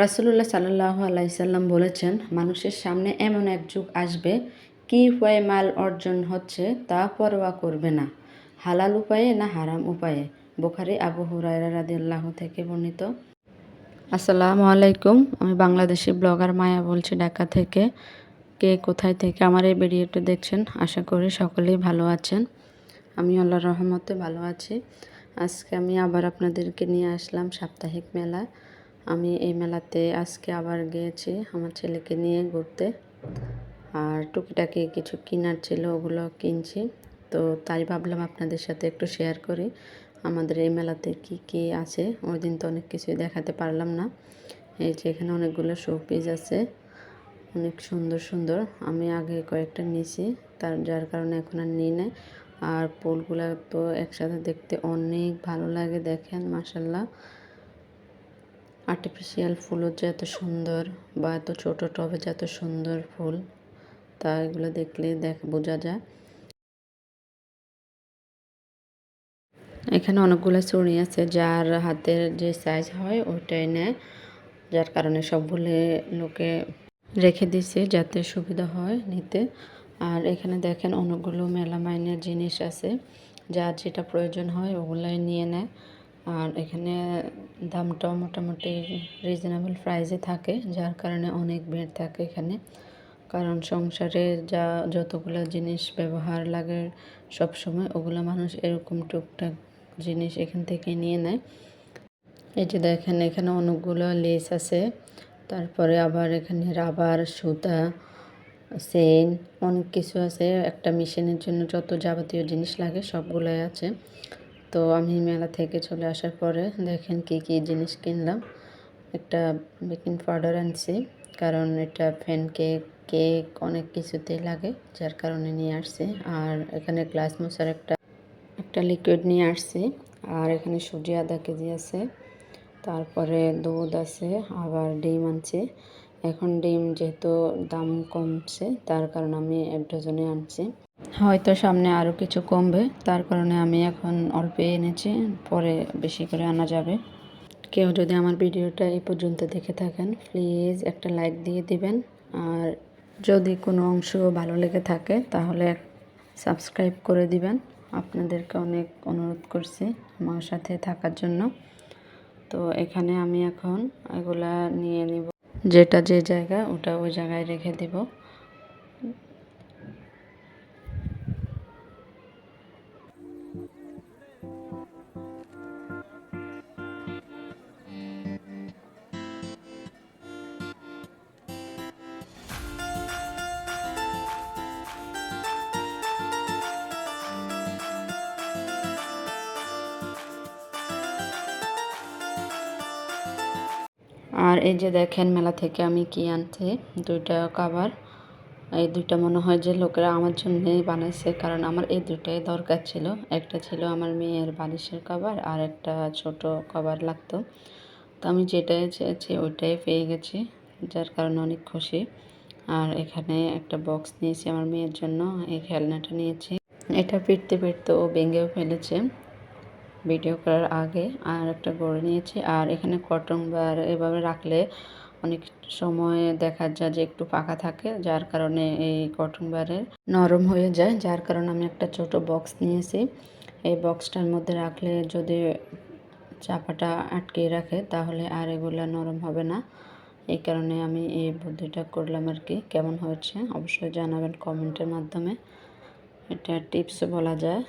রাসূলুল্লাহ সাল্লাল্লাহু আলাইহি সাল্লাম বলেছেন, মানুষের সামনে এমন এক যুগ আসবে, কি উপায়ে মাল অর্জন হচ্ছে তা পরোয়া করবে না, হালাল উপায়ে না হারাম উপায়ে। বুখারী আবু হুরায়রা রাদিয়াল্লাহু থেকে বর্ণিত। আসসালামু আলাইকুম, আমি বাংলাদেশি ব্লগার মায়া বলছি ঢাকা থেকে। কে কোথায় থেকে আমার এই ভিডিওটি দেখছেন, আশা করি সকলেই ভালো আছেন। আমি আল্লাহর রহমতে ভালো আছি। আজকে আমি আবার আপনাদেরকে নিয়ে আসলাম সাপ্তাহিক মেলা। আমি এই মেলাতে আজকে আবার গিয়েছি আমার ছেলেকে নিয়ে ঘুরতে, আর টুকিটাকি কিছু কেনার ছিল, ওগুলো কিনছি। তো তাই ভাবলাম আপনাদের সাথে একটু শেয়ার করি আমাদের এই মেলাতে কি কি আছে। ওই দিন তো অনেক কিছুই দেখাতে পারলাম না। এই যে এখানে অনেকগুলো শোপিস আছে, অনেক সুন্দর সুন্দর। আমি আগে কয়েকটা নিয়েছি, যার কারণে এখন আর নিই নাই। আর ফুলগুলো তো একসাথে দেখতে অনেক ভালো লাগে, দেখেন মাশাল্লাহ। আর্টিফিশিয়াল ফুলও যে এত সুন্দর, বা এত ছোটো টবে যে এত সুন্দর ফুল, তা এগুলো দেখলে বোঝা যায়। এখানে অনেকগুলো চুড়ি আছে, যার হাতের যে সাইজ হয় ওইটাই নেয়, যার কারণে সবগুলো লোকে রেখে দিছে যাতে সুবিধা হয় নিতে। আর এখানে দেখেন অনেকগুলো মেলামাইনের জিনিস আছে, যার যেটা প্রয়োজন হয় ওগুলাই নিয়ে নেয়। আর এখানে দামটাও মোটামুটি রিজনেবল প্রাইসে থাকে, যার কারণে অনেক ভিড় থাকে এখানে। কারণ সংসারে যতগুলো জিনিস ব্যবহার লাগে সব সময়, ওগুলো মানুষ এরকম টুকটাক জিনিস এখান থেকে নিয়ে নেয়। এই যে দেখেন এখানে অনেকগুলো লেস আছে, তারপরে আবার এখানে রাবার, সুতা, চেইন, অনেক কিছু আছে। একটা মেশিনের জন্য যত যাবতীয় জিনিস লাগে সবগুলোই আছে। তো আমি মেলা থেকে চলে আসার পরে দেখেন কি কি জিনিস কিনলাম। একটা বেকিং পাউডার আনছি, কারণ এটা ফ্যান কেক, কেক অনেক কিছুতেই লাগে, যার কারণে নিয়ে আসছি। আর এখানে গ্লাস মোছার একটা লিকুইড নিয়ে আসছি। আর এখানে সুজি আধা কেজি আছে, তারপরে দুধ আছে, আবার ডিম আনছি। এখন ডিম যেহেতু দাম কমছে, তার কারণে আমি 1 ডজনে আনছি। হয়তো সামনে আরও কিছু কমবে, তার কারণে আমি এখন অল্প এনেছি, পরে বেশি করে আনা যাবে। কেউ যদি আমার ভিডিওটা এই পর্যন্ত দেখে থাকেন, প্লিজ একটা লাইক দিয়ে দিবেন। আর যদি কোনো অংশ ভালো লেগে থাকে তাহলে সাবস্ক্রাইব করে দিবেন। আপনাদেরকে অনেক অনুরোধ করছি আমার সাথে থাকার জন্য। তো এখানে আমি এখন এগুলা নিয়ে নিব, যেটা যে জায়গা ওটা ওই জায়গায় রেখে দিব। আর এই যে দেখেন মেলা থেকে আমি কি আনছি, 2টা কভার। এই 2টা মনে হয় যে লোকেরা আমার জন্যই বানাইছে, কারণ আমার এই 2টাই দরকার ছিল। একটা ছিল আমার মেয়ের বালিশের কভার, আর একটা ছোট কভার লাগতো। তো আমি যেটাই চেয়েছি ওইটাই পেয়ে গেছি, যার কারণে অনেক খুশি। আর এখানে একটা বক্স নিয়েছি আমার মেয়ের জন্য, এই খেলনাটা নিয়েছি। এটা ফিরতে ফিরতে ও ভেঙেও ফেলেছে ভিডিও করার আগে। আর একটা গড়ে নিয়েছি। আর এখানে কটন বার এভাবে রাখলে অনেক সময় দেখা যায় যে একটু পাকা থাকে, যার কারণে এই কটন বারের নরম হয়ে যায়, যার কারণে আমি একটা ছোট বক্স নিয়েছি। এই বক্সটার মধ্যে রাখলে যদি চাপাটা আটকে রাখে তাহলে আর এগুলো নরম হবে না। এই কারণে আমি এই বুদ্ধিটা করলাম আর কি। কেমন হয়েছে অবশ্যই জানাবেন কমেন্টের মাধ্যমে, এটা টিপস বলা যায়।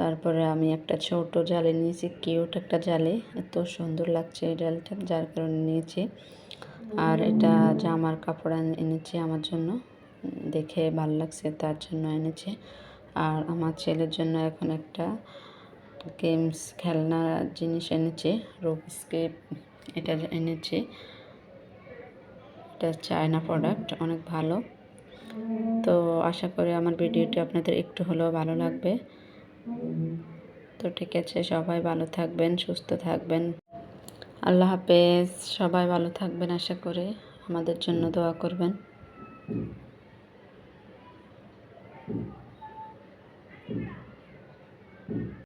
তারপরে আমি একটা ছোট জালি নিয়েছি, কিউট একটা জালি, এত সুন্দর লাগছে এই জালিটা, যার কারণে নিয়েছি। আর এটা জামার কাপড় এনেছি আমার জন্য, দেখে ভালো লাগছে তার জন্য এনেছি। আর আমার ছেলের জন্য এখন একটা গেমস খেলনা জিনিস এনেছি, রুবিক্স, এটা এনেছি। এটা চায়না প্রোডাক্ট, অনেক ভালো। তো আশা করি আমার ভিডিওটি আপনাদের একটু হলেও ভালো লাগবে। তো ঠিক আছে, সবাই ভালো থাকবেন, সুস্থ থাকবেন। আল্লাহ হাফেজ। সবাই ভালো থাকবেন, আশা করি আমাদের জন্য দোয়া করবেন।